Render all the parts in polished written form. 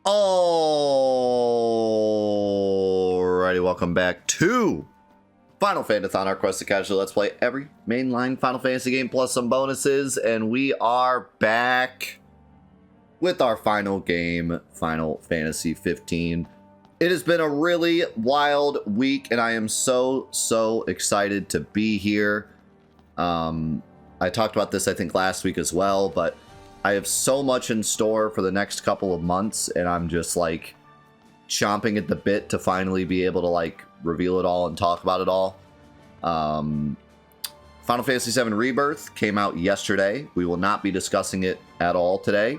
Alrighty, welcome back to Final Fantathon, our quest to casually let's play every mainline Final Fantasy game plus some bonuses, and we are back with our final game, Final Fantasy 15. It has been a really wild week, and I am so excited to be here. I talked about this, I think, last week as well, but I have so much in store for the next couple of months, and I'm just like chomping at the bit to finally be able to like reveal it all and talk about it all. Final Fantasy VII Rebirth came out yesterday. We will not be discussing it at all today.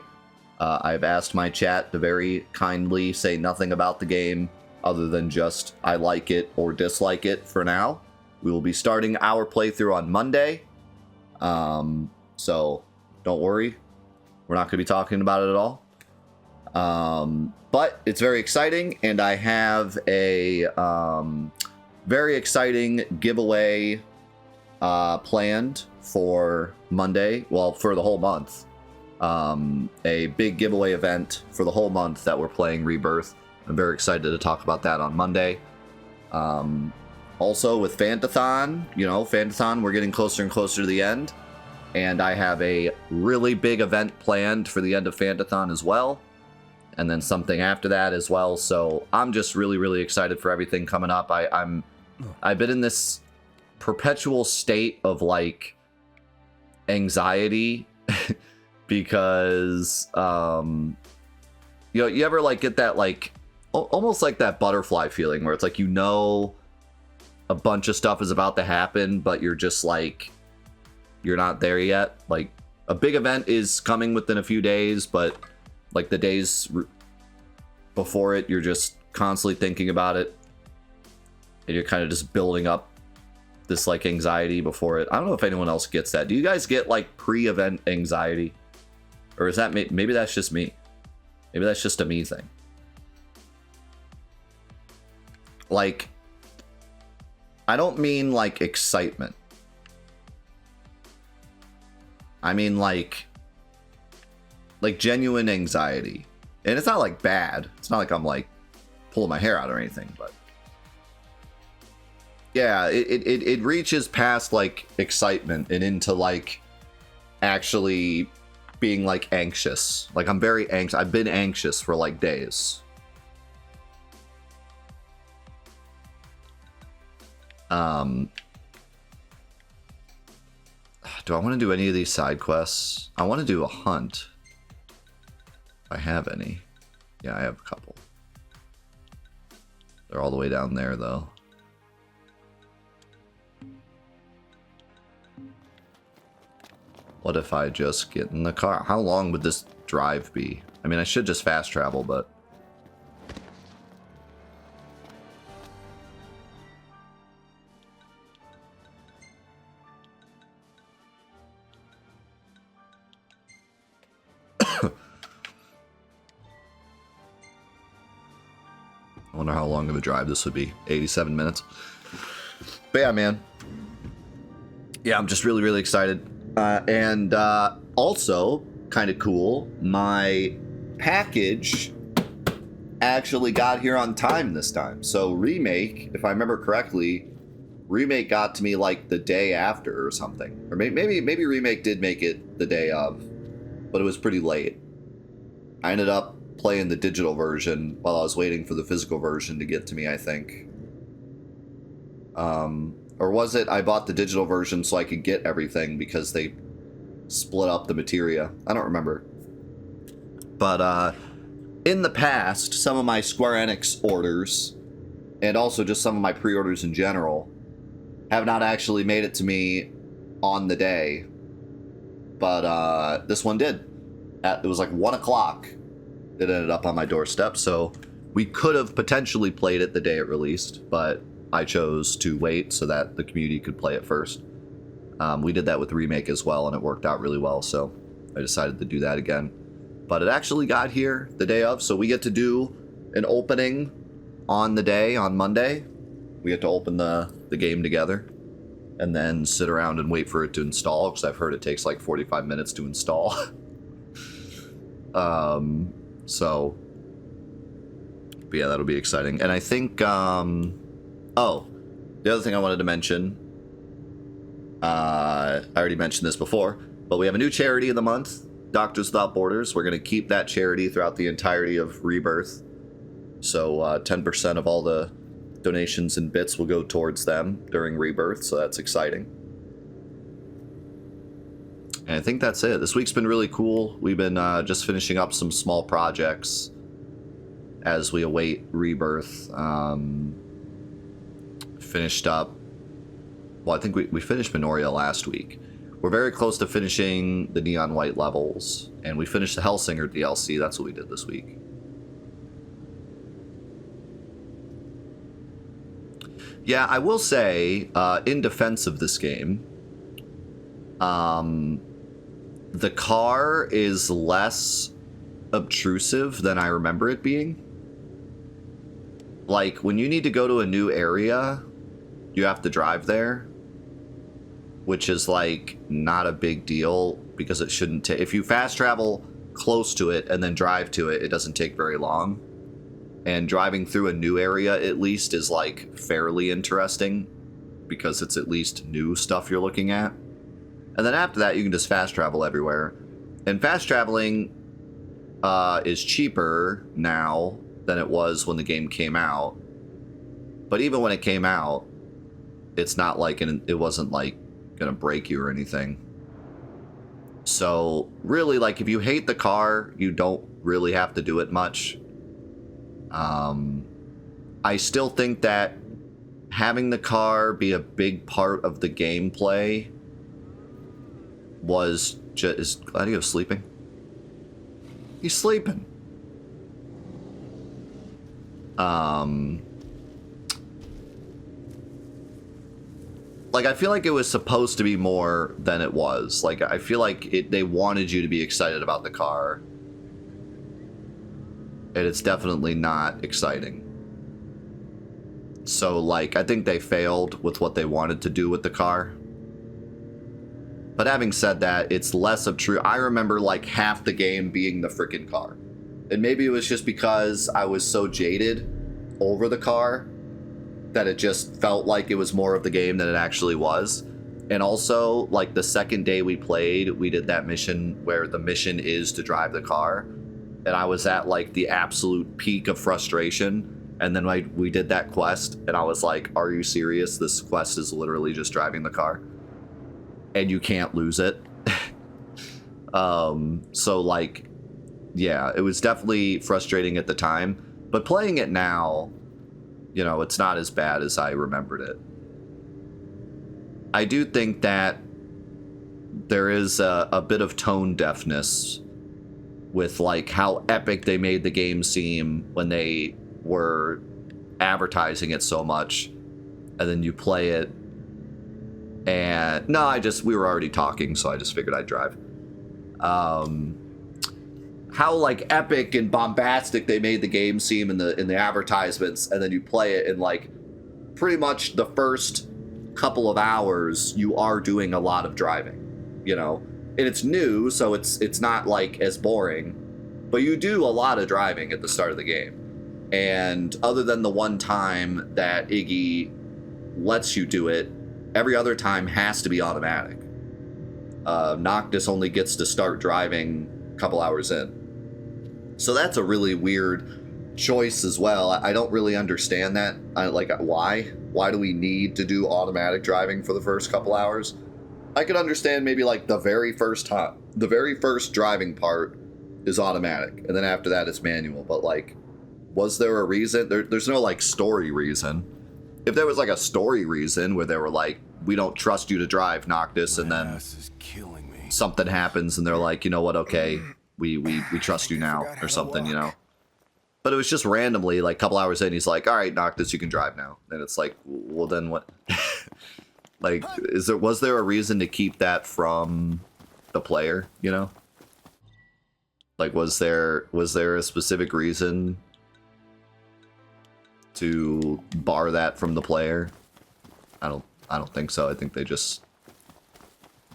I've asked my chat to very kindly say nothing about the game other than just I like it or dislike it for now. We will be starting our playthrough on Monday. So don't worry. We're not going to be talking about it at all. But it's very exciting, and I have a very exciting giveaway planned for Monday. Well, for the whole month. A big giveaway event for the whole month that we're playing Rebirth. I'm very excited to talk about that on Monday. Also with Fantathon, Fantathon, we're getting closer and closer to the end. And I have a really big event planned for the end of Fantathon as well. And then something after that as well. So I'm just really excited for everything coming up. I've been in this perpetual state of like anxiety because you ever like get that like almost like that butterfly feeling where it's like a bunch of stuff is about to happen, but you're just like you're not there yet. Like a big event is coming within a few days, but like the days before it, you're just constantly thinking about it, and you're kind of just building up this like anxiety before it. I don't know if anyone else gets that. Do you guys get like pre-event anxiety, or is that maybe that's just me? Maybe that's just a me thing. Like, I don't mean like excitement. I mean like genuine anxiety. And it's not like bad. It's not like I'm like pulling my hair out or anything, but yeah, it reaches past like excitement and into like actually being like anxious. Like I'm very anxious. I've been anxious for like days. Do I want to do any of these side quests? I want to do a hunt. If I have any. Yeah, I have a couple. They're all the way down there, though. What if I just get in the car? How long would this drive be? I mean, I should just fast travel, but... I wonder how long of a drive this would be. 87 minutes. But yeah, man. Yeah, I'm just really excited. And also, kind of cool, my package actually got here on time this time. So Remake, if I remember correctly, Remake got to me like the day after or something. Or maybe Remake did make it the day of, but it was pretty late. I ended up playing the digital version while I was waiting for the physical version to get to me, I think. Or was it I bought the digital version so I could get everything because they split up the materia? I don't remember. But in the past, some of my Square Enix orders, and also just some of my pre-orders in general, have not actually made it to me on the day. But this one did. It was like 1 o'clock. It ended up on my doorstep, so we could have potentially played it the day it released, but I chose to wait so that the community could play it first. We did that with Remake as well, and it worked out really well, so I decided to do that again. But it actually got here the day of, so we get to do an opening on the day, on Monday. We get to open the game together, and then sit around and wait for it to install, because I've heard it takes like 45 minutes to install. So But yeah, that'll be exciting. And I think, oh, the other thing I wanted to mention, I already mentioned this before, but we have a new charity of the month, Doctors Without Borders. We're going to keep that charity throughout the entirety of Rebirth. So 10% of all the donations and bits will go towards them during Rebirth, so that's exciting. And I think that's it. This week's been really cool. We've been just finishing up some small projects as we await Rebirth. Finished up, well, I think we finished Minoria last week. We're very close to finishing the Neon White levels, and we finished the Hellsinger DLC. That's what we did this week. Yeah, I will say, in defense of this game, the car is less obtrusive than I remember it being. Like, when you need to go to a new area, you have to drive there, which is, like, not a big deal, because it shouldn't take... If you fast travel close to it and then drive to it, it doesn't take very long. And driving through a new area, at least, is, like, fairly interesting, because it's at least new stuff you're looking at. And then after that, you can just fast travel everywhere. And fast traveling is cheaper now than it was when the game came out. But even when it came out, it's not like it wasn't like gonna break you or anything. So really, like, if you hate the car, you don't really have to do it much. I still think that having the car be a big part of the gameplay was just... Is Gladio sleeping? He's sleeping. Like, I feel like it was supposed to be more than it was. Like, I feel like they wanted you to be excited about the car. And it's definitely not exciting. So, like, I think they failed with what they wanted to do with the car. But having said that, it's less of true. I remember, like, half the game being the freaking car. And maybe it was just because I was so jaded over the car that it just felt like it was more of the game than it actually was. And also, like, the second day we played, we did that mission where the mission is to drive the car. And I was at, like, the absolute peak of frustration. And then we did that quest, and I was like, are you serious? This quest is literally just driving the car. And you can't lose it. So, like, yeah, it was definitely frustrating at the time. But playing it now, you know, it's not as bad as I remembered it. I do think that there is a bit of tone deafness with, like, how epic they made the game seem when they were advertising it so much, and then you play it, and we were already talking, so I just figured I'd drive. How, like, epic and bombastic they made the game seem in the advertisements, and then you play it, and, like, pretty much the first couple of hours you are doing a lot of driving, you know, and it's new, so it's not, like, as boring, but you do a lot of driving at the start of the game. And other than the one time that Iggy lets you do it, every other time has to be automatic. Noctis only gets to start driving a couple hours in. So that's a really weird choice as well. I don't really understand that. Why? Why do we need to do automatic driving for the first couple hours? I could understand maybe, like, the very first driving part is automatic, and then after that it's manual, but, like, was there a reason? There's no, like, story reason. If there was, like, a story reason where they were like, we don't trust you to drive, Noctis, and then something happens and they're like, you know what, okay, we trust you now, or something, you know. But it was just randomly, like, a couple hours in, he's like, all right, Noctis, you can drive now. And it's like, well, then what? Like, was there a reason to keep that from the player, you know? Like, was there a specific reason to bar that from the player? I don't think so. I think they just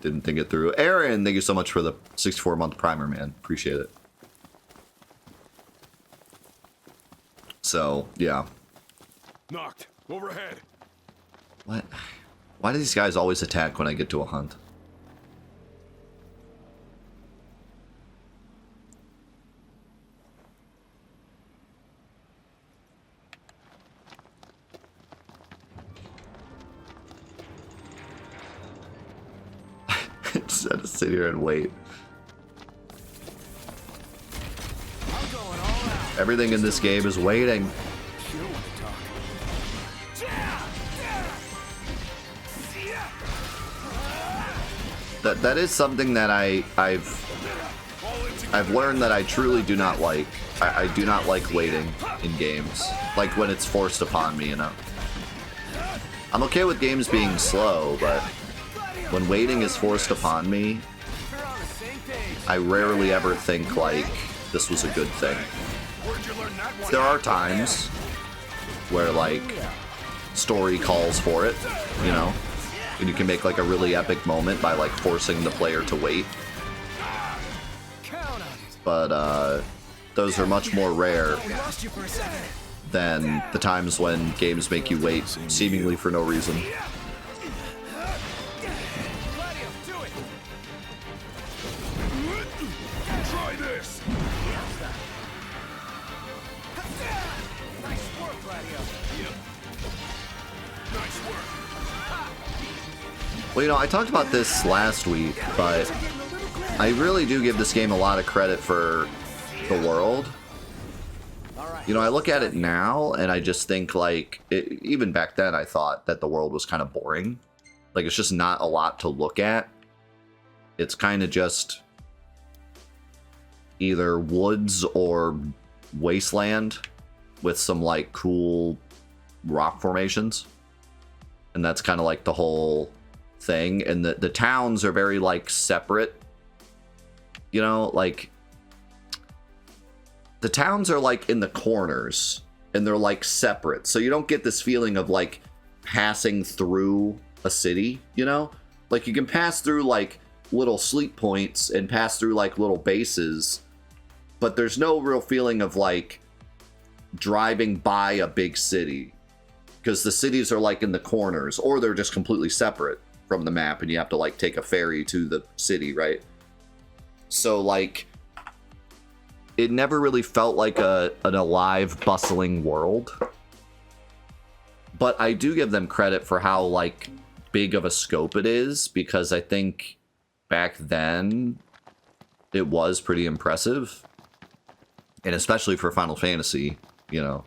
didn't think it through. Aaron, thank you so much for the 64-month primer, man. Appreciate it. So, yeah. Knocked. Overhead. What? Why do these guys always attack when I get to a hunt? Instead of sit here and wait. Everything in this game is waiting. That is something that I've learned that I truly do not like. I do not like waiting in games. Like when it's forced upon me, you know. I'm okay with games being slow, but when waiting is forced upon me, I rarely ever think like this was a good thing. There are times where like story calls for it, you know, and you can make like a really epic moment by like forcing the player to wait. But those are much more rare than the times when games make you wait seemingly for no reason. Try this. Nice work, Gladio. Nice work. Well, you know, I talked about this last week, but I really do give this game a lot of credit for the world. You know, I look at it now and I just think like, even back then I thought that the world was kind of boring. Like it's just not a lot to look at. It's kind of just either woods or wasteland with some like cool rock formations. And that's kind of like the whole thing. And the towns are very like separate. You know, like the towns are like in the corners and they're like separate. So you don't get this feeling of like passing through a city, you know? Like you can pass through like little sleep points and pass through like little bases, but there's no real feeling of like driving by a big city because the cities are like in the corners or they're just completely separate from the map and you have to like take a ferry to the city, right? So like it never really felt like an alive, bustling world. But I do give them credit for how like big of a scope it is, because I think back then it was pretty impressive. And especially for Final Fantasy, you know,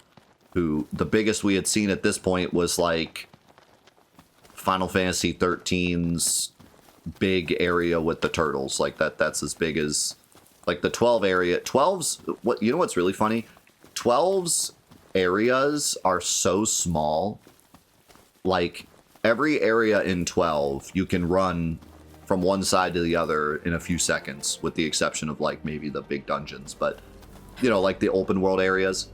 who the biggest we had seen at this point was like Final Fantasy 13's big area with the turtles. Like that's as big as like the 12 area. 12's what, you know what's really funny? 12's areas are so small. Like every area in 12 you can run from one side to the other in a few seconds, with the exception of like maybe the big dungeons, but you know, like the open world areas,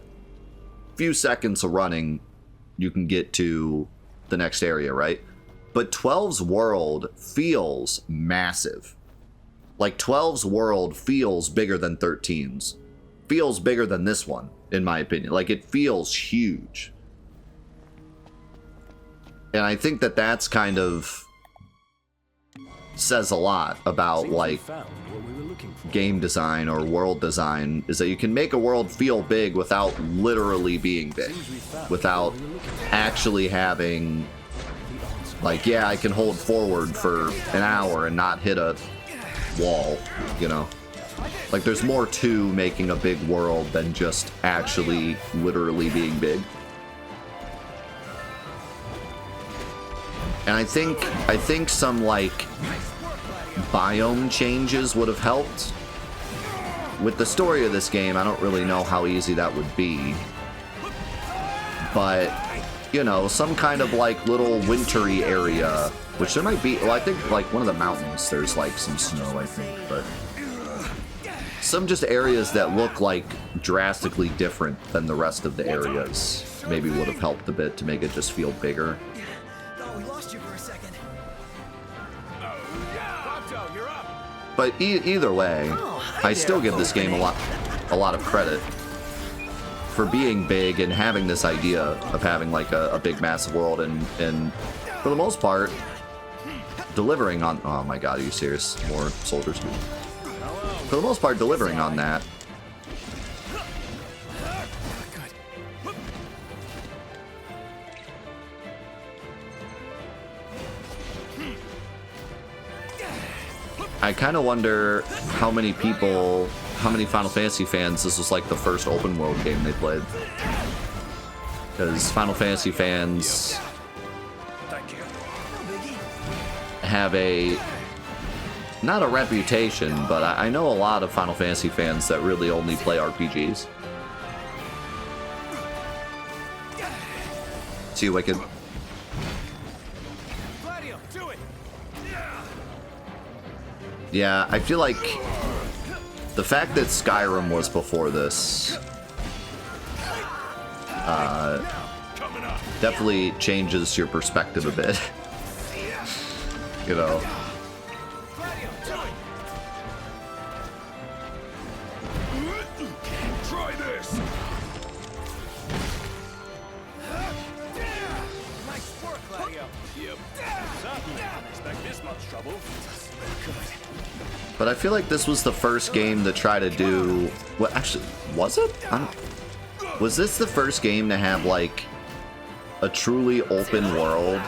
few seconds of running you can get to the next area, right? But 12's world feels massive. Like 12's world feels bigger than 13's. Feels bigger than this one, in my opinion. Like it feels huge. And I think that that's kind of says a lot about like game design or world design, is that you can make a world feel big without literally being big. Without actually having like, yeah, I can hold forward for an hour and not hit a wall, you know? Like there's more to making a big world than just actually literally being big. And I think some like biome changes would have helped. With the story of this game, I don't really know how easy that would be. But, you know, some kind of like little wintry area, which there might be. Well, I think like one of the mountains, there's like some snow, I think, but some just areas that look like drastically different than the rest of the areas maybe would have helped a bit to make it just feel bigger. Oh, we lost you for a second. But either way, I still give this game a lot of credit. for being big and having this idea of having like a big massive world and for the most part delivering on. Oh my god, are you serious? More soldiers. For the most part delivering on that. I kind of wonder how many people, how many Final Fantasy fans this was like the first open world game they played. Because Final Fantasy fans have a, not a reputation, but I know a lot of Final Fantasy fans that really only play RPGs. See you, Wicked. Yeah, I feel like the fact that Skyrim was before this definitely changes your perspective a bit. You know. Try this. Nice work, Gladio. Yep. Certainly didn't expect this much trouble. But I feel like this was the first game to try to do... What, actually, was it? Was this the first game to have, like, a truly open world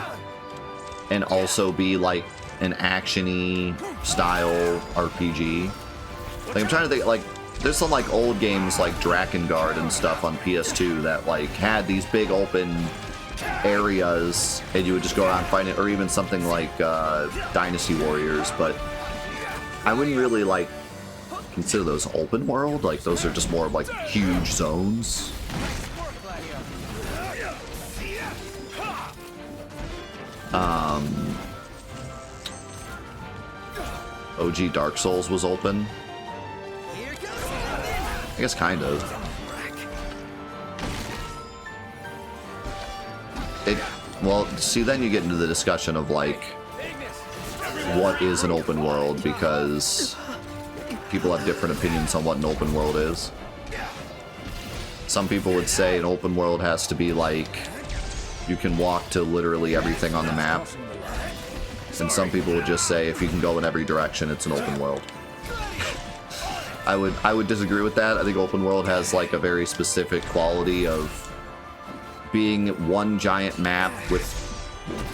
and also be, like, an action-y style RPG? Like, I'm trying to think, like, there's some, like, old games like Drakengard and stuff on PS2 that, like, had these big open areas and you would just go around fighting, or even something like Dynasty Warriors, but I wouldn't really like consider those open world. Like those are just more of like huge zones. OG Dark Souls was open. I guess kind of. Well, see, then you get into the discussion of like what is an open world, because people have different opinions on what an open world is. Some people would say an open world has to be like you can walk to literally everything on the map, and some people would just say if you can go in every direction, it's an open world. I would disagree with that. I think open world has like a very specific quality of being one giant map with,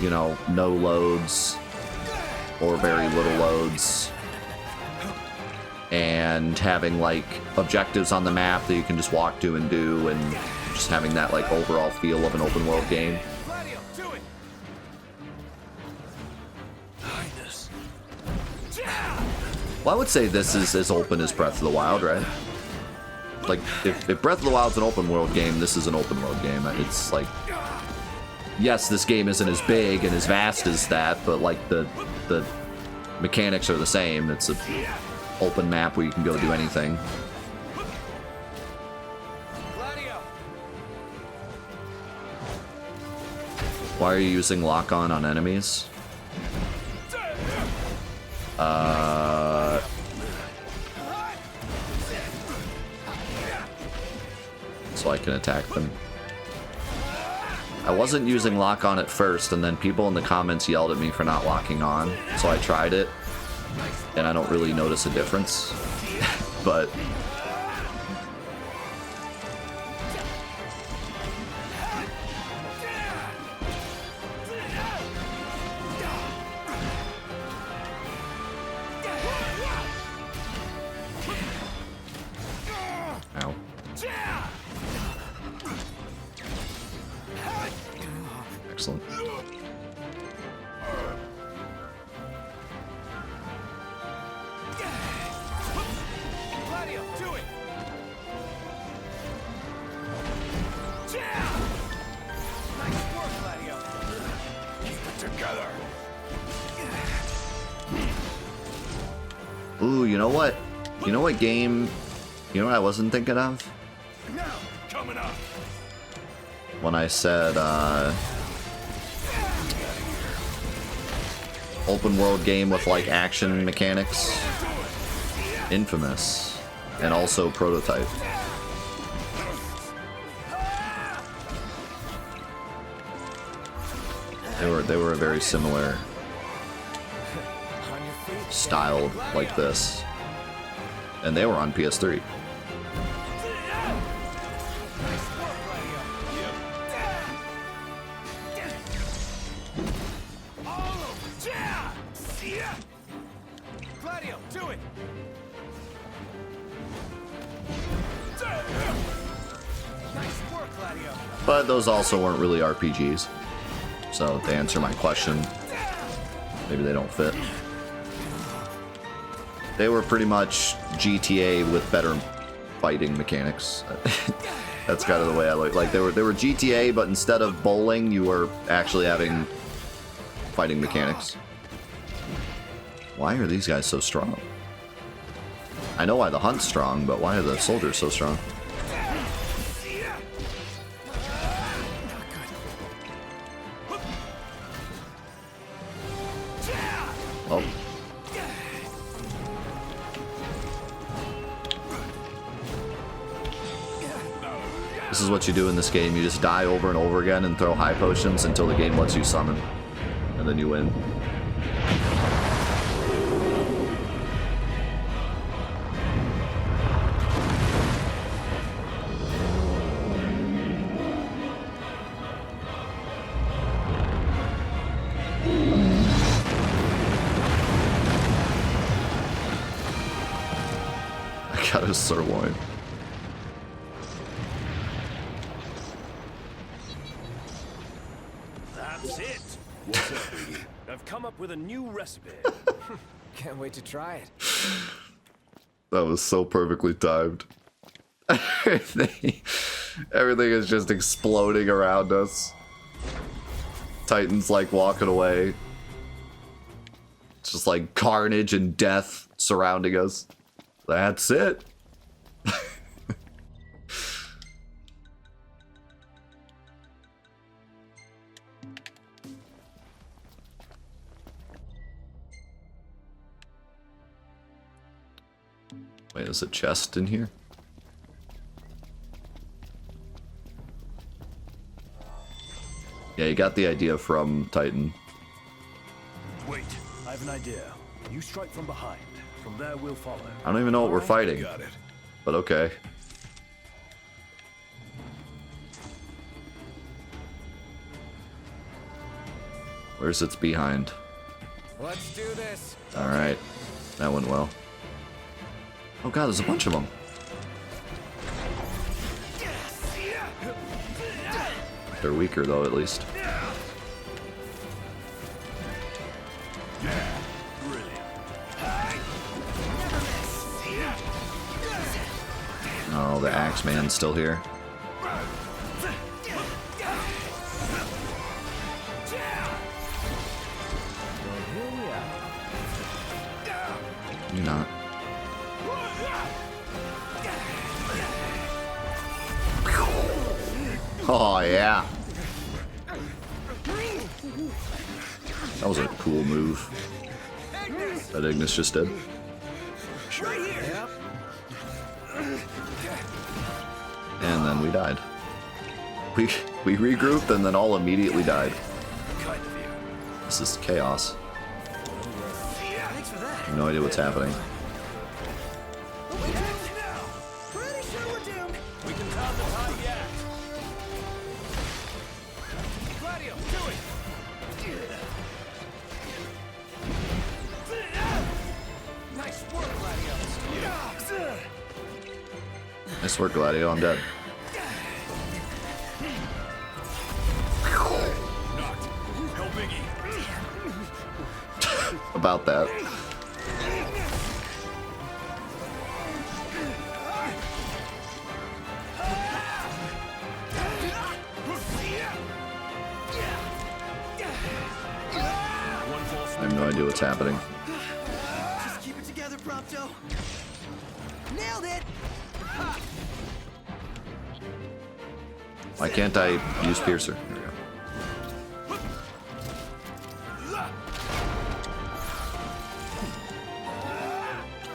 you know, no loads or very little loads, and having like objectives on the map that you can just walk to and do, and just having that like overall feel of an open world game. Well, I would say this is as open as Breath of the Wild, right? Like, if Breath of the Wild's an open world game, this is an open world game. It's like, yes, this game isn't as big and as vast as that, but like the mechanics are the same. It's an open map where you can go do anything. Why are you using lock-on on enemies? So I can attack them. I wasn't using lock-on at first, and then people in the comments yelled at me for not locking on, so I tried it, and I don't really notice a difference. But ow. Excellent. Ooh, you know what? You know what game? You know what I wasn't thinking of? Coming up. When I said, open world game with like action mechanics. Infamous. And also Prototype. They were a very similar style like this, and they were on PS3. Gladio, do it! Nice work, Gladio. But those also weren't really RPGs. So to answer my question, maybe they don't fit. They were pretty much GTA with better fighting mechanics. That's kind of the way I look. Like they were GTA, but instead of bowling, you were actually having fighting mechanics. Why are these guys so strong? I know why the hunt's strong, but why are the soldiers so strong? Oh. This is what you do in this game. You just die over and over again and throw high potions until the game lets you summon. And then you win. I got his sirloin. That's it. What's up, Iggy? I've come up with a new recipe. Can't wait to try it. That was so perfectly timed. Everything is just exploding around us. Titan's like walking away. It's just like carnage and death surrounding us. That's it. Wait, is a chest in here? Yeah, you got the idea from Titan. Wait, I have an idea. You strike from behind. From there, we'll follow. I don't even know what we're Alright, fighting. Got it. But okay. Where's its behind? Let's do this. Alright. That went well. Oh god, there's a bunch of them. They're weaker though, at least. Oh, the Axe Man's still here. You're not. Oh, yeah. That was a cool move that Ignis just did. And then we died. We regrouped and then all immediately died. This is chaos. I have no idea what's happening. We can count the time yet. Gladio, do it. Nice work, Gladio. Nice work, Gladio. I'm dead. Help Iggy. About that. I have no idea what's happening. Just keep it together, Prompto. Nailed it. Why can't I use Piercer? There we go.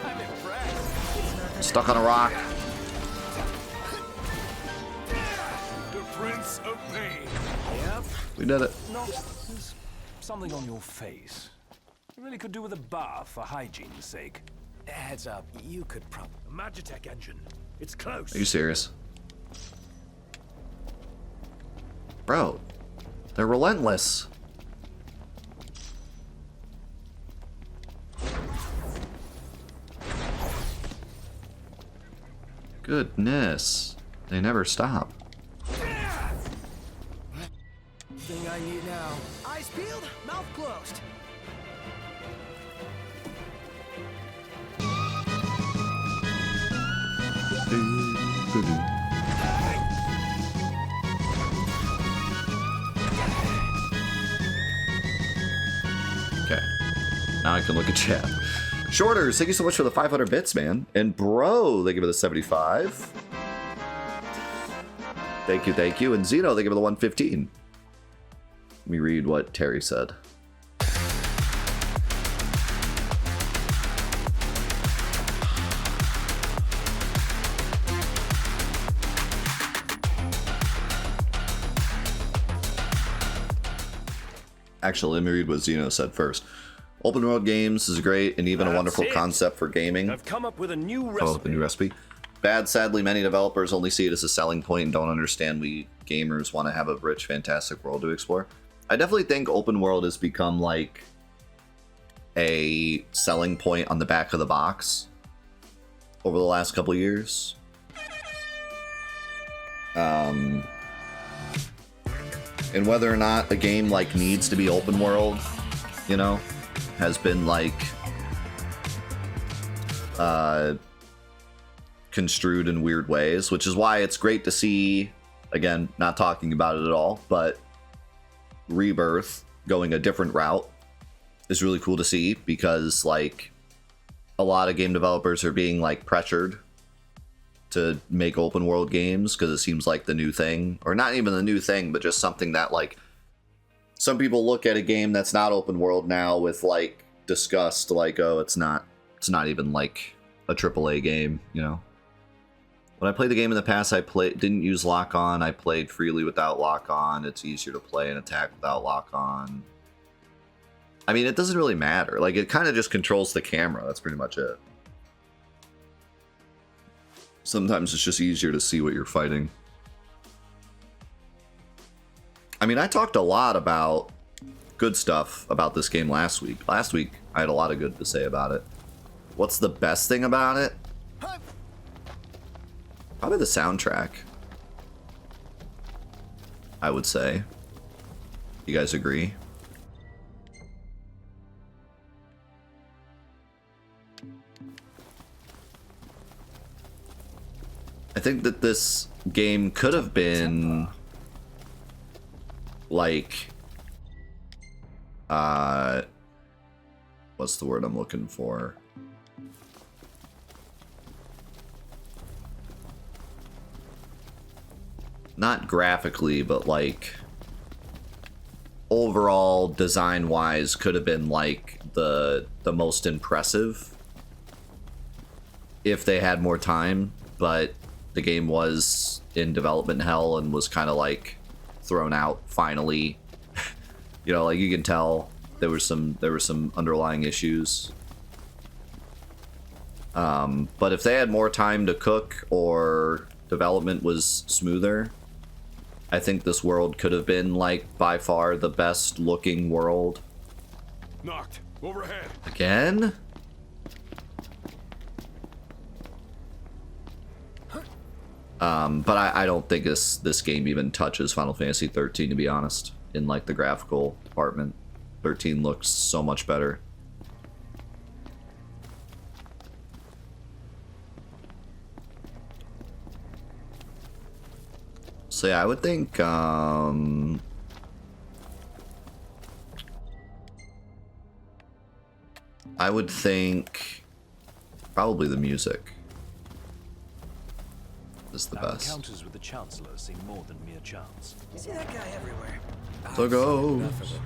I'm impressed. Stuck on a rock. The prince Sense of pain. Yep. We did it. Noct, there's something on your face. You really could do with a bath for hygiene's sake. Heads up, you could probably. A Magitech engine. It's close. Are you serious? Bro, they're relentless. Goodness. They never stop. Thing I need now. Eyes peeled, mouth closed. Okay. Now I can look at chat. Shorters, thank you so much for the 500 bits, man. And bro, they give it a 75. Thank you, thank you. And Zeno, they give it a 115. Let me read what Terry said. Actually, let me read what Zeno said first. Open world games is great and even a wonderful concept for gaming. I've come up with a new recipe. Oh, the new recipe. Bad, sadly, many developers only see it as a selling point and don't understand we gamers want to have a rich, fantastic world to explore. I definitely think open world has become like a selling point on the back of the box over the last couple of years. And whether or not a game like needs to be open world, you know, has been like construed in weird ways, which is why it's great to see, again, not talking about it at all, but Rebirth going a different route is really cool to see, because like a lot of game developers are being like pressured to make open world games because it seems like the new thing, or not even the new thing, but just something that like some people look at a game that's not open world now with like disgust, like, oh, it's not even like a AAA game, you know. When I played the game in the past, didn't use lock on. I played freely without lock on. It's easier to play and attack without lock on. I mean, it doesn't really matter. Like, it kind of just controls the camera. That's pretty much it. Sometimes it's just easier to see what you're fighting. I mean, I talked a lot about good stuff about this game last week. Last week, I had a lot of good to say about it. What's the best thing about it? Probably the soundtrack, I would say. You guys agree? I think that this game could have been like what's the word I'm looking for? Not graphically, but like overall design wise could have been like the most impressive if they had more time, but the game was in development hell and was kind of like thrown out finally. You know, like you can tell there were some underlying issues. But if they had more time to cook or development was smoother, I think this world could have been like by far the best looking world. Knocked overhead. Again? But I don't think this game even touches Final Fantasy 13, to be honest, in like the graphical department. 13 looks so much better. So yeah, I would think I would think probably the music is the Our best. encounters with the Chancellor seem more than mere chance. You see that guy everywhere. So go. Enough of it.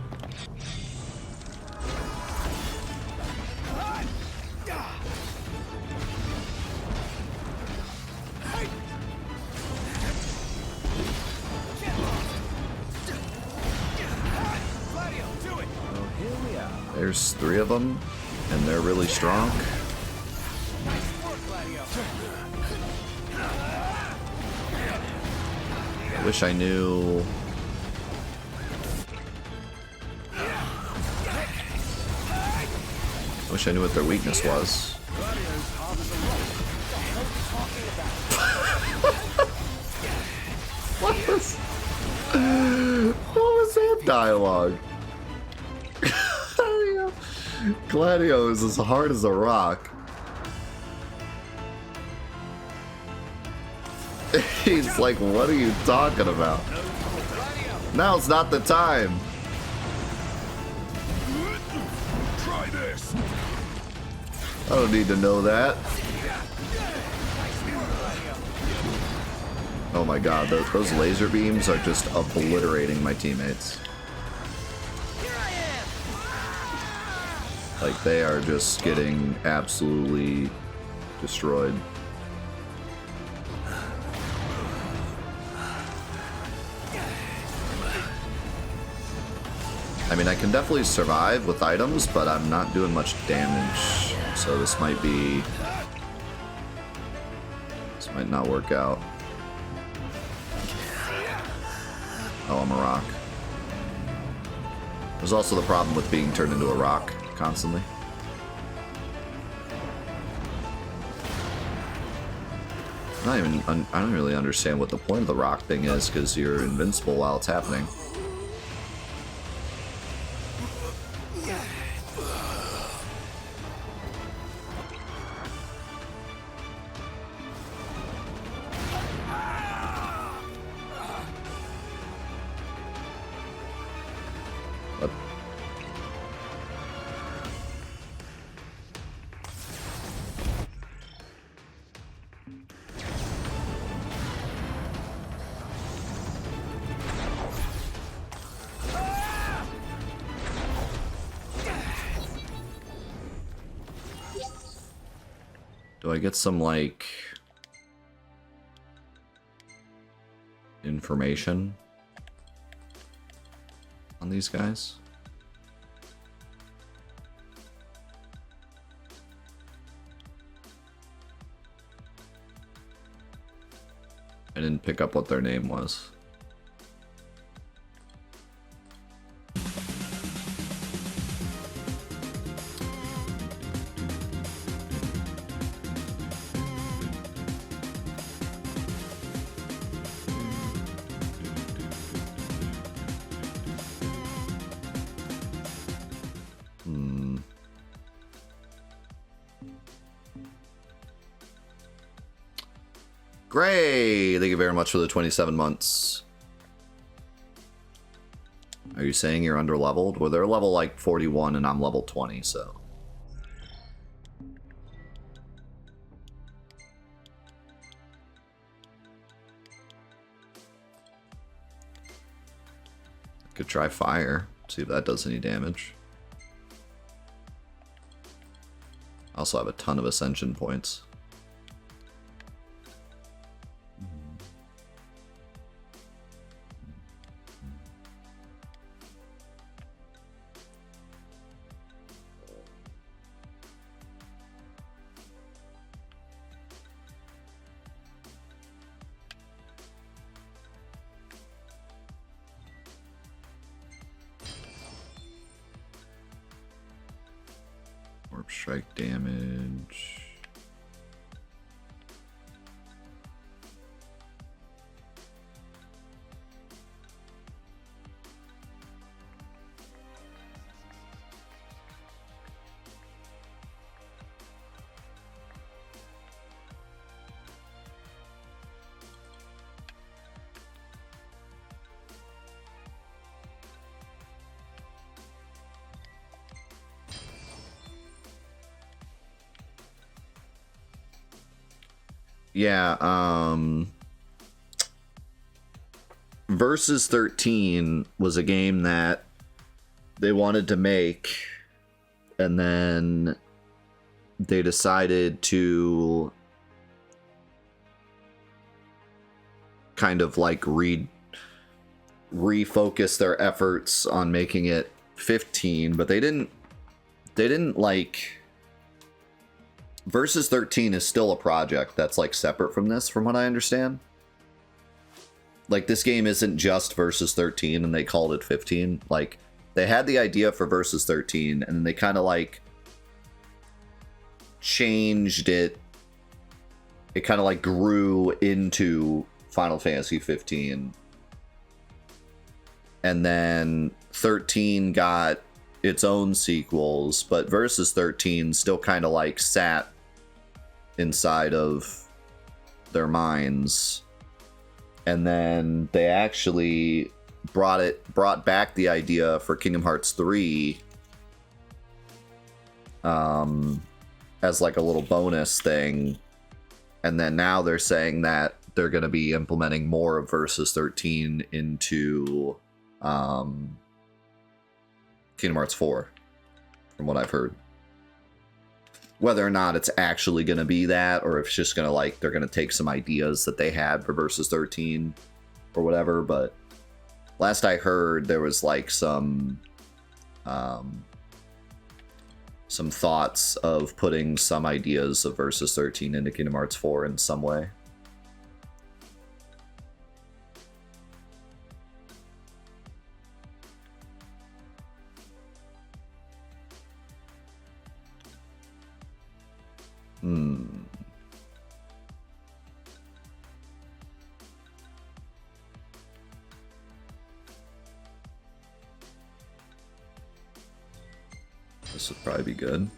There's 3 of them, and they're really strong. I wish I knew. I wish I knew what their weakness was. What was that dialogue? Gladio is as hard as a rock. He's like, what are you talking about? Now's not the time. Try this. I don't need to know that. Oh my god, those laser beams are just obliterating my teammates. Like, they are just getting absolutely destroyed. I mean, I can definitely survive with items, but I'm not doing much damage. So this might not work out. Oh, I'm a rock. There's also the problem with being turned into a rock constantly. I don't really understand what the point of the rock thing is, because you're invincible while it's happening. What? Do I get some, like, information on these guys? I didn't pick up what their name was. Great! Thank you very much for the 27 months. Are you saying you're under-leveled? Well, they're level, like, 41 and I'm level 20, so... Could try fire, see if that does any damage. I also have a ton of ascension points. Warp strike damage. Yeah, Versus 13 was a game that they wanted to make, and then they decided to kind of like refocus their efforts on making it 15, but they didn't they didn't like... Versus 13 is still a project that's like separate from this, from what I understand. Like, this game isn't just Versus 13 and they called it 15. Like, they had the idea for Versus 13 and they kind of like changed it. It kind of like grew into Final Fantasy 15. And then 13 got its own sequels, but Versus 13 still kind of like sat inside of their minds. And then they actually brought back the idea for Kingdom Hearts 3 as like a little bonus thing. And then now they're saying that they're going to be implementing more of Versus 13 into Kingdom Hearts 4, from what I've heard. Whether or not it's actually going to be that, or if it's just going to like, they're going to take some ideas that they had for Versus 13 or whatever. But last I heard, there was like some thoughts of putting some ideas of Versus 13 into Kingdom Hearts 4 in some way. This would probably be good.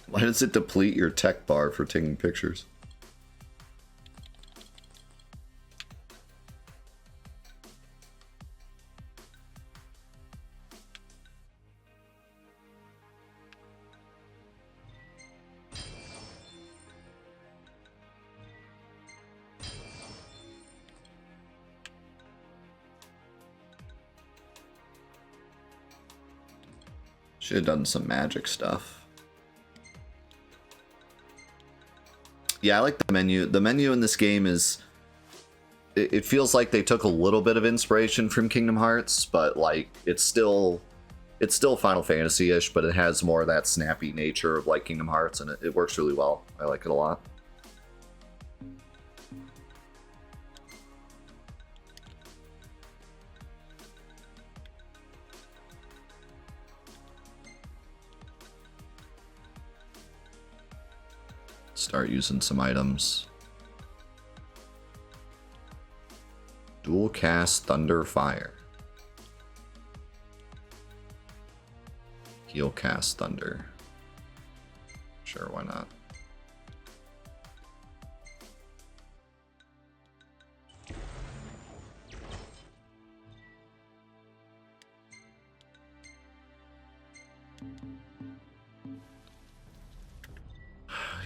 Why does it deplete your tech bar for taking pictures? Should have done some magic stuff. Yeah, I like the menu. The menu in this game is... It feels like they took a little bit of inspiration from Kingdom Hearts, but like it's still Final Fantasy-ish, but it has more of that snappy nature of like Kingdom Hearts, and it works really well. I like it a lot. Start using some items. Dual cast Thunder Fire. Heal cast Thunder. Sure, why not?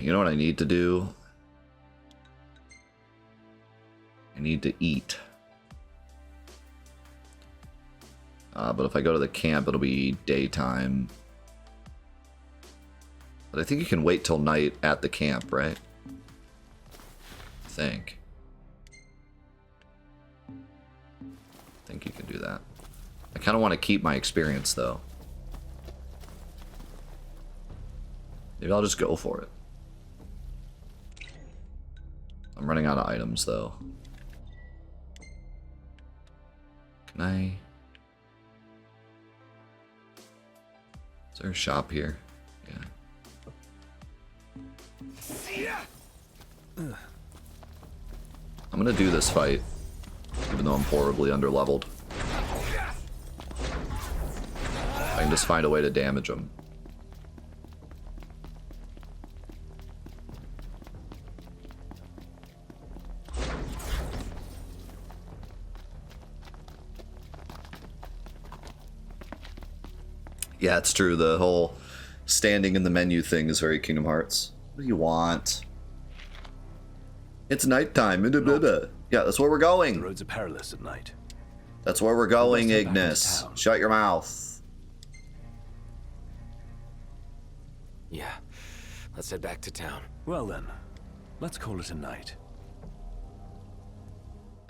You know what I need to do? I need to eat. But if I go to the camp, it'll be daytime. But I think you can wait till night at the camp, right? I think you can do that. I kind of want to keep my experience, though. Maybe I'll just go for it. I'm running out of items, though. Can I... Is there a shop here? Yeah. I'm gonna do this fight, even though I'm horribly underleveled. I can just find a way to damage him. Yeah, it's true. The whole standing in the menu thing is very Kingdom Hearts. What do you want? It's nighttime. Yeah, that's where we're The going. roads are perilous at night. That's where we're going, Let's head back into Ignis. town. Shut your mouth. Yeah, let's head back to town. Well then, let's call it a night.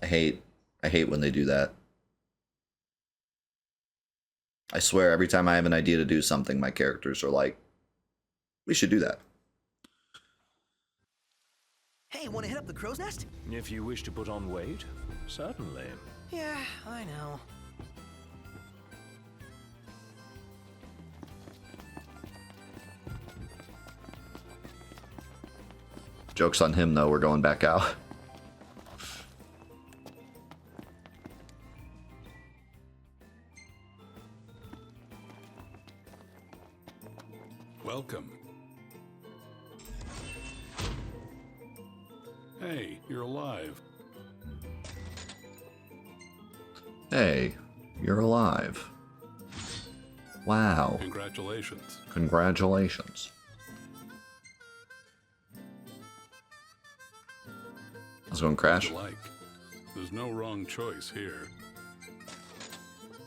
I hate when they do that. I swear, every time I have an idea to do something, my characters are like, we should do that. Hey, wanna hit up the crow's nest? If you wish to put on weight, certainly. Yeah, I know. Joke's on him, though. We're going back out. Welcome. Hey, you're alive. Hey, you're alive. Wow. Congratulations. Congratulations. I was going to crash. You like. There's no wrong choice here.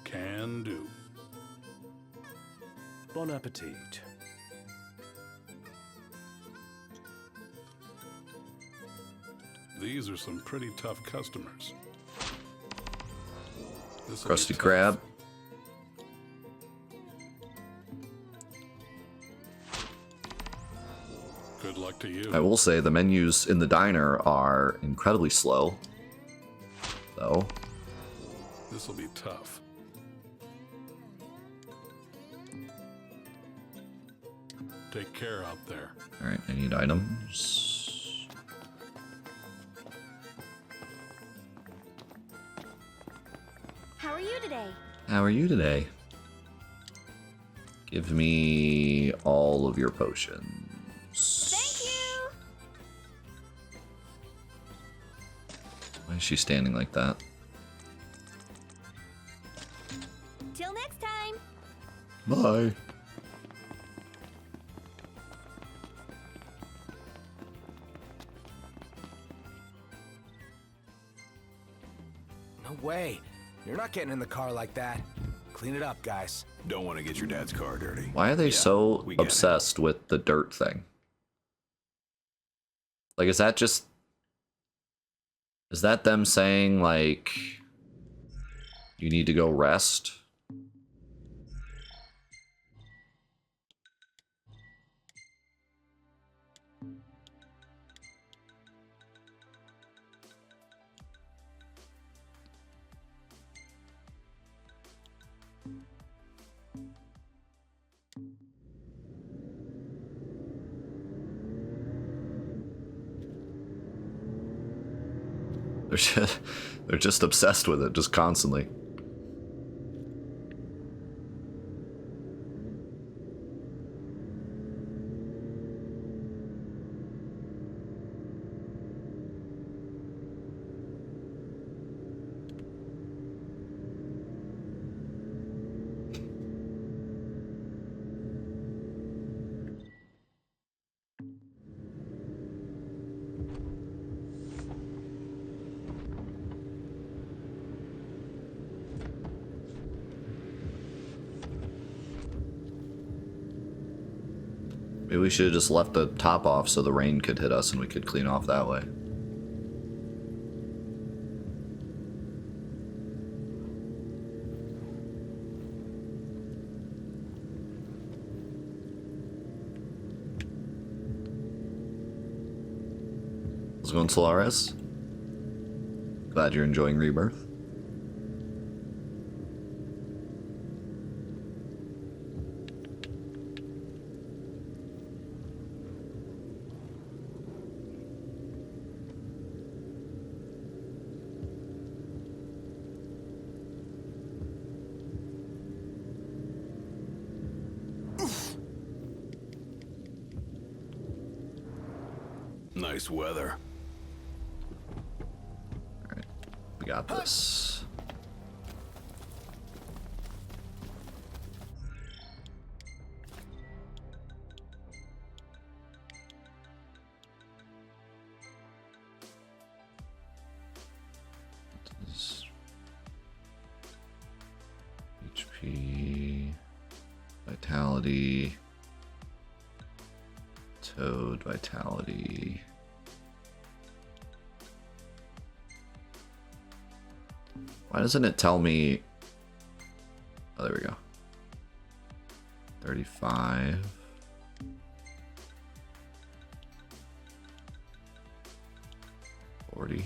Can do. Bon appetit. These are some pretty tough customers. This'll be Krusty tough. Krab. Good luck to you. I will say the menus in the diner are incredibly slow, though. This'll be tough. Take care out there. Alright, I need items. How are you today? How are you today? Give me all of your potions. Thank you! Why is she standing like that? Till next time! Bye. No way. You're not getting in the car like that. Clean it up, guys. Don't want to get your dad's car dirty. Why are they so we get it. obsessed with the dirt thing? Like, is that just... Is that them saying, like... You need to go rest? They're just obsessed with it, just constantly. Maybe we should have just left the top off so the rain could hit us and we could clean off that way. How's it going, Solaris? Glad you're enjoying Rebirth. Nice weather. Alright, we got this. Vitality. Toad vitality. Why doesn't it tell me? Oh, there we go. 35. 40.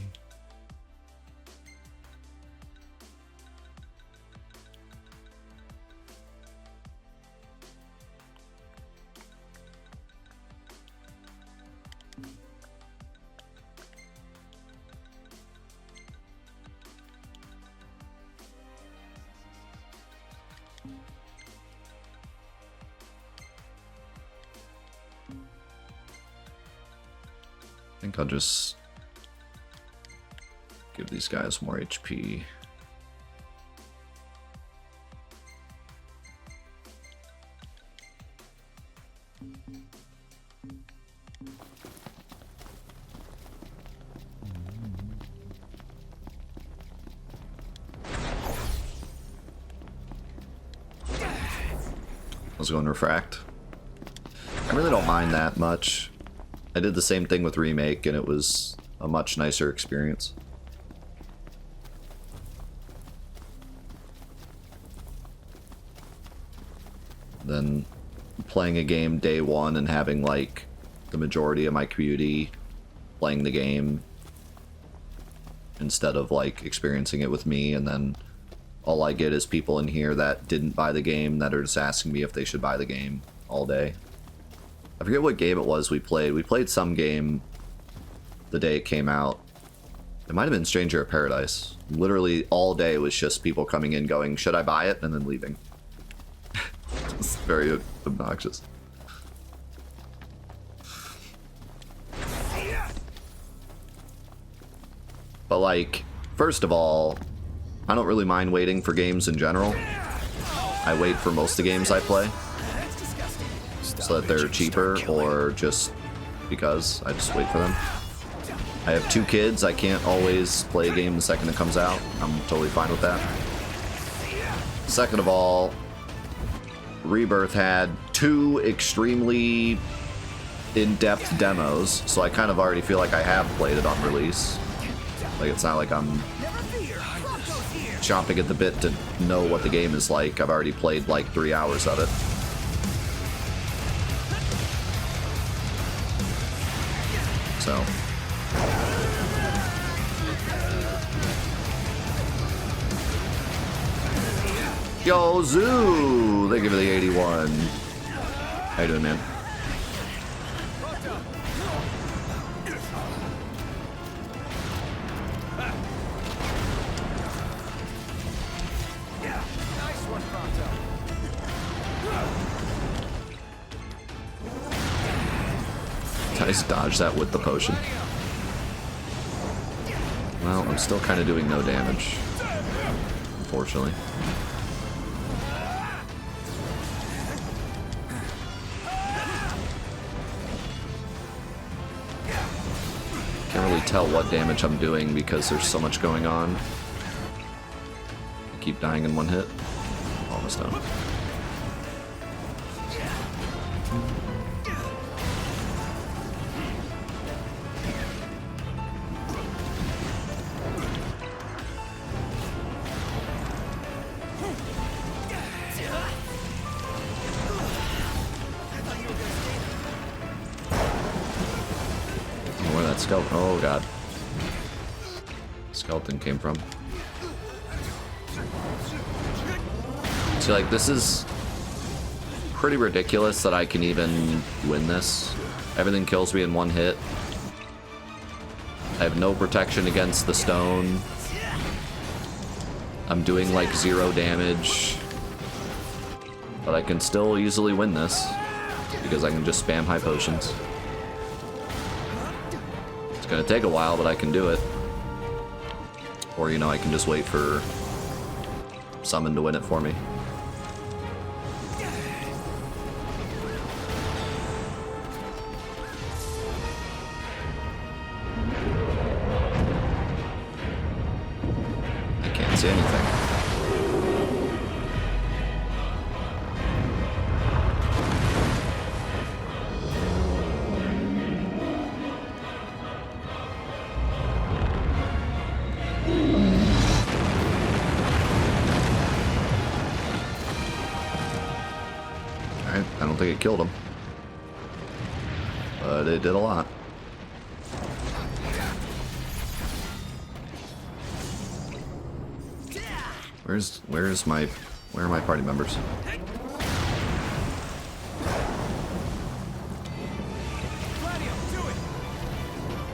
I think I'll just give these guys more HP. I was going refract. I really don't mind that much. I did the same thing with Remake, and it was a much nicer experience. Than playing a game day one and having, like, the majority of my community playing the game instead of, like, experiencing it with me, and then all I get is people in here that didn't buy the game that are just asking me if they should buy the game all day. I forget what game it was we played. We played some game the day it came out. It might have been Stranger of Paradise. Literally all day was just people coming in going, should I buy it? And then leaving. It's very obnoxious. But like, first of all, I don't really mind waiting for games in general. I wait for most of the games I play, so that they're cheaper, or just because I just wait for them. I have 2 kids, I can't always play a game the second it comes out. I'm totally fine with that. Second of all, Rebirth had 2 extremely in-depth demos, so I kind of already feel like I have played it on release. Like, it's not like I'm chomping at the bit to know what the game is like. I've already played like 3 hours of it. So. Yo, Zoo! They give me the 81. How you doing, man? I just dodged that with the potion. Well, I'm still kind of doing no damage, unfortunately. Can't really tell what damage I'm doing because there's so much going on. I keep dying in one hit. Almost done. Oh god. Skeleton came from. See, like, this is pretty ridiculous that I can even win this. Everything kills me in one hit. I have no protection against the stone. I'm doing like 0 damage. But I can still easily win this because I can just spam high potions. It's gonna take a while, but I can do it. Or, you know, I can just wait for Summon to win it for me. I can't see anything. Alright, I don't think it killed him. But it did a lot. Where are my party members?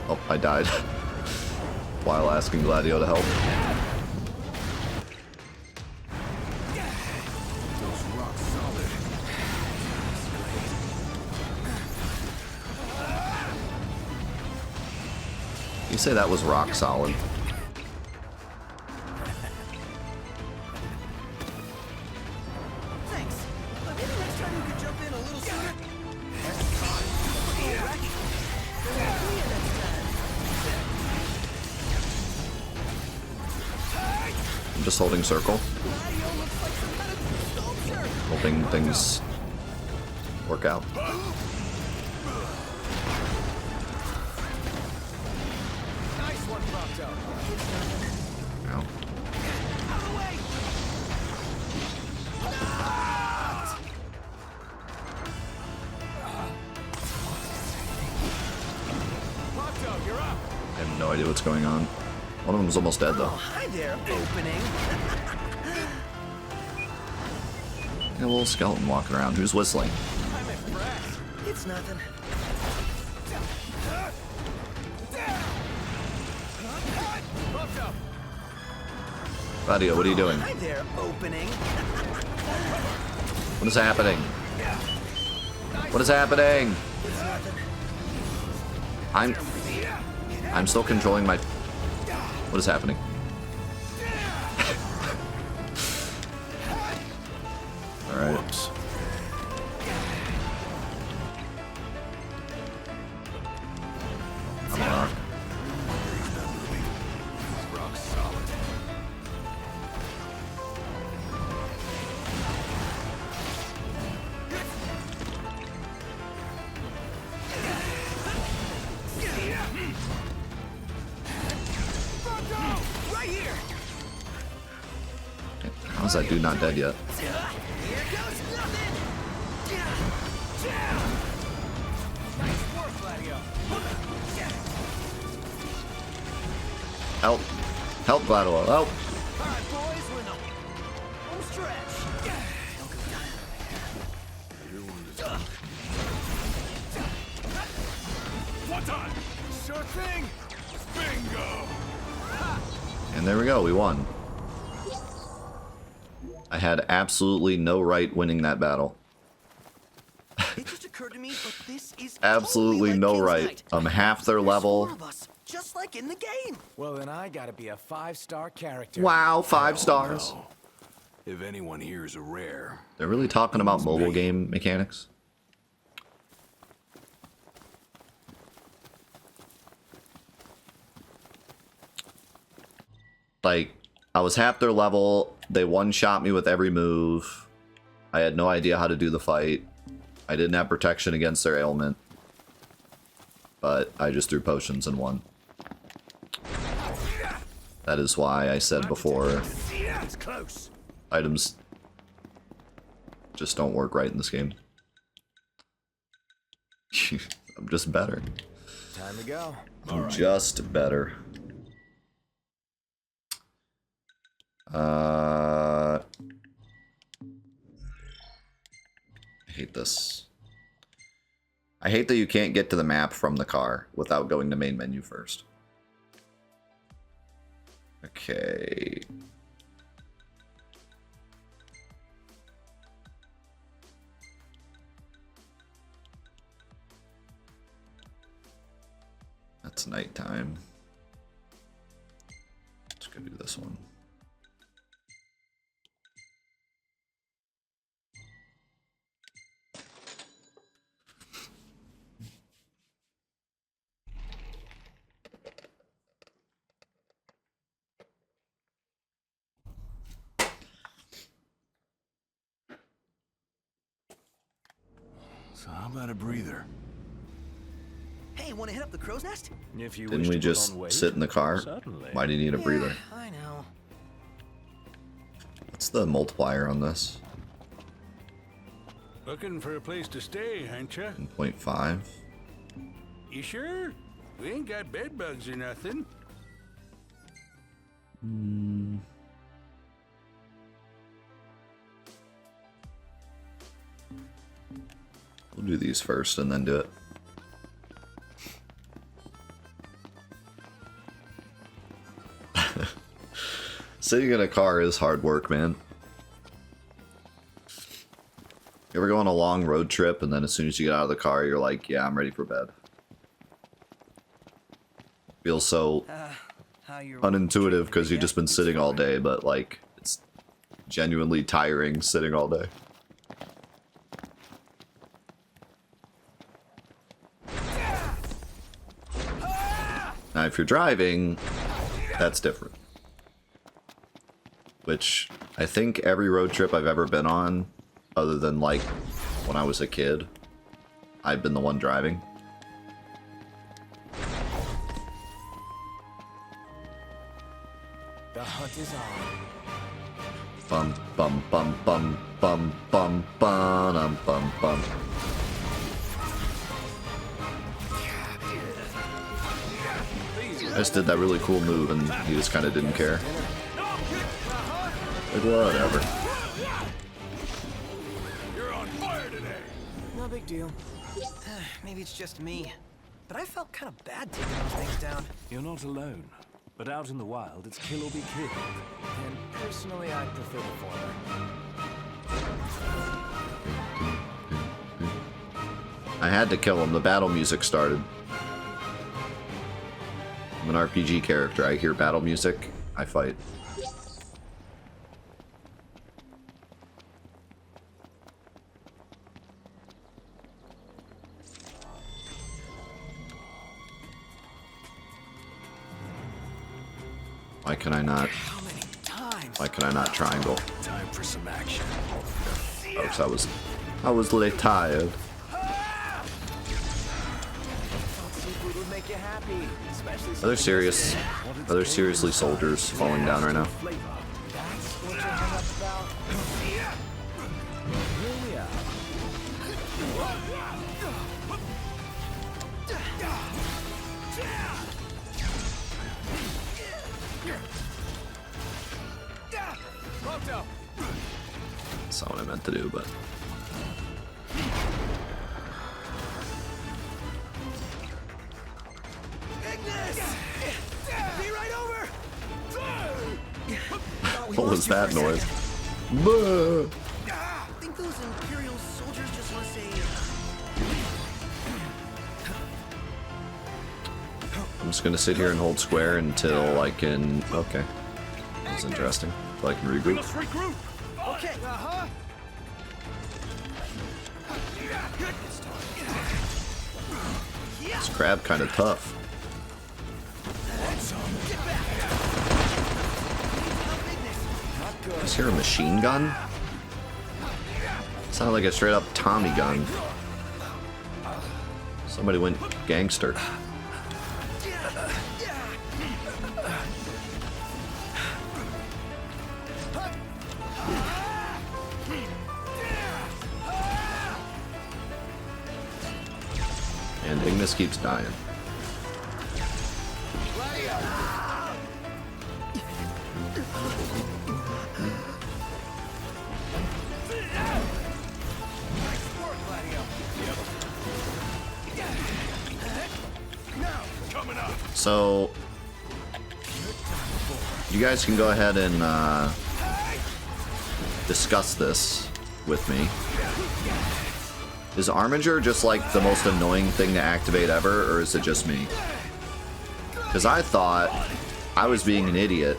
Oh, I died. While asking Gladio to help. You say that was rock solid. Thanks. But maybe next time you could jump in a little sooner. I'm just holding circle. Hoping things work out. Nice one, Prompto. No. Prompto, you're up. I have no idea what's going on. One of them's almost dead though. Hi there, opening. Got a little skeleton walking around. Who's whistling? I'm impressed. It's nothing. Prompto. Gladio, what are you doing? Hi there, opening. What is happening? What is happening? It's nothing. I'm still controlling my... What is happening? Alright. Whoops. I'm a rock. Rock solid. Right here. How's that dude not dead yet? Here goes nothing. Nice work, Gladio. Help. Help, Gladio. Help. All right, boys, we're in the home stretch. One time. Sure thing. Bingo. And there we go. We won. I had absolutely no right winning that battle. It just occurred to me, but this is Absolutely totally like no King's right. Night. I'm half their There's level. 4 of us, just like in the game. Well, then I gotta be a 5-star character. Wow, 5 stars. No. If anyone here is a rare, They're really talking about mobile game mechanics. Like, I was half their level. They one-shot me with every move. I had no idea how to do the fight. I didn't have protection against their ailment. But I just threw potions and won. That is why I said before, It's close. items just don't work right in this game. I'm just better. Time to go. I'm just better. I hate this. I hate that you can't get to the map from the car without going to main menu first. Okay. That's nighttime. Let's go do this one. so how about a breather? Hey, want to hit up the crow's nest? If you Didn't wish we to put just on weight, sit in the car? certainly. Why do you need a breather? Yeah, I know. What's the multiplier on this? Looking for a place to stay, ain't ya? 1.5. You sure? We ain't got bed bugs or nothing. We'll do these first and then do it. Sitting in a car is hard work, man. You ever go on a long road trip and then as soon as you get out of the car, you're like, yeah, I'm ready for bed. Feels so unintuitive because you've just been sitting all day, but like, it's genuinely tiring sitting all day. Now, if you're driving, that's different. Which, I think every road trip I've ever been on, other than like when I was a kid, I've been the one driving. The hunt is on. Bum bum bum bum bum bum bum bum bum. I just did that really cool move and he just kind of didn't care. Like, whatever. You're on fire today. No big deal. Maybe it's just me, but I felt kind of bad taking those things down. You're not alone. But out in the wild, it's kill or be killed. And personally, I prefer the former. I had to kill him. The battle music started. I'm an RPG character. I hear battle music, I fight. Why can I not? How many times? Why can I not triangle? Time for some action. Folks, I was really tired. Seafood would make you happy, especially Are there seriously soldiers falling down right now? that's what you're hung up about. Here we are. Pronto. That's not what I meant to do, but... Be right over! What was that noise? Buh! I think those Imperial soldiers just want to say... I'm just gonna sit here and hold square until I can... Okay. That's interesting. Until I can regroup. Let's regroup. Okay, This crab kind of tough. Is here a machine gun? Sounded like a straight up Tommy gun. Somebody went gangster. And Ignis keeps dying. So, you guys can go ahead and discuss this with me. Is Armiger just like the most annoying thing to activate ever, or is it just me? Because I thought I was being an idiot,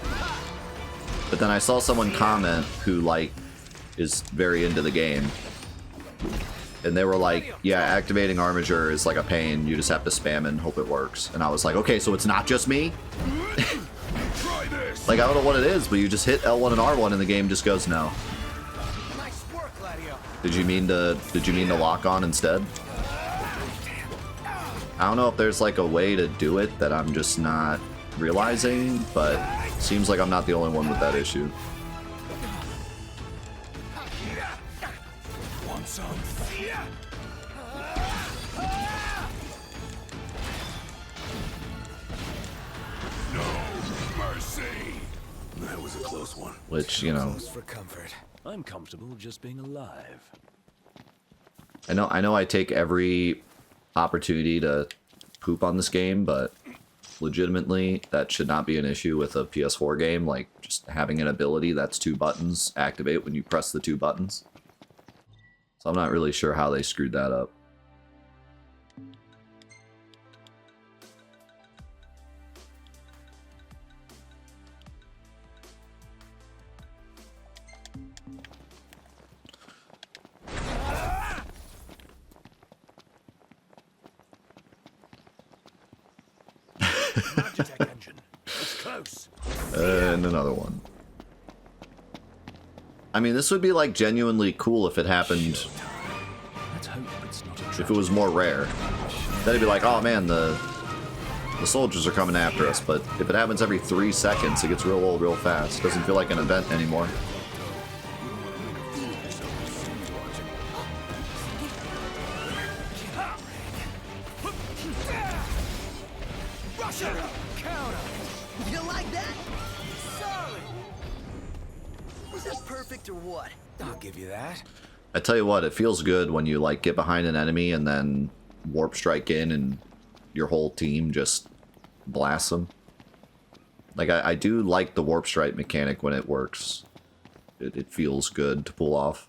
but then I saw someone comment who like is very into the game, and they were like, yeah, activating Armiger is like a pain, you just have to spam and hope it works. And I was like, okay, so it's not just me? Try this. Like, I don't know what it is, but you just hit L1 and R1 and the game just goes no. nice work, Gladio. Did you mean to lock on instead? I don't know if there's like a way to do it that I'm just not realizing, but seems like I'm not the only one with that issue. Once That was a close one. Which, you know, Close for comfort. I'm comfortable just being alive. I know I take every opportunity to poop on this game, but legitimately that should not be an issue with a PS4 game. Like, just having an ability that's 2 buttons activate when you press the 2 buttons. So I'm not really sure how they screwed that up. Logitech engine. It's close. And another one. I mean, this would be like genuinely cool if it happened, Let's hope it's not a if it was more rare. Then it'd be like, oh man, the soldiers are coming after us. But if it happens every 3 seconds, it gets real old real fast. It doesn't feel like an event anymore. You like that? Solid. Was that perfect or what? I'll give you that. I tell you what, it feels good when you like get behind an enemy and then warp strike in and your whole team just blasts them. Like, I do like the warp strike mechanic when it works. It feels good to pull off.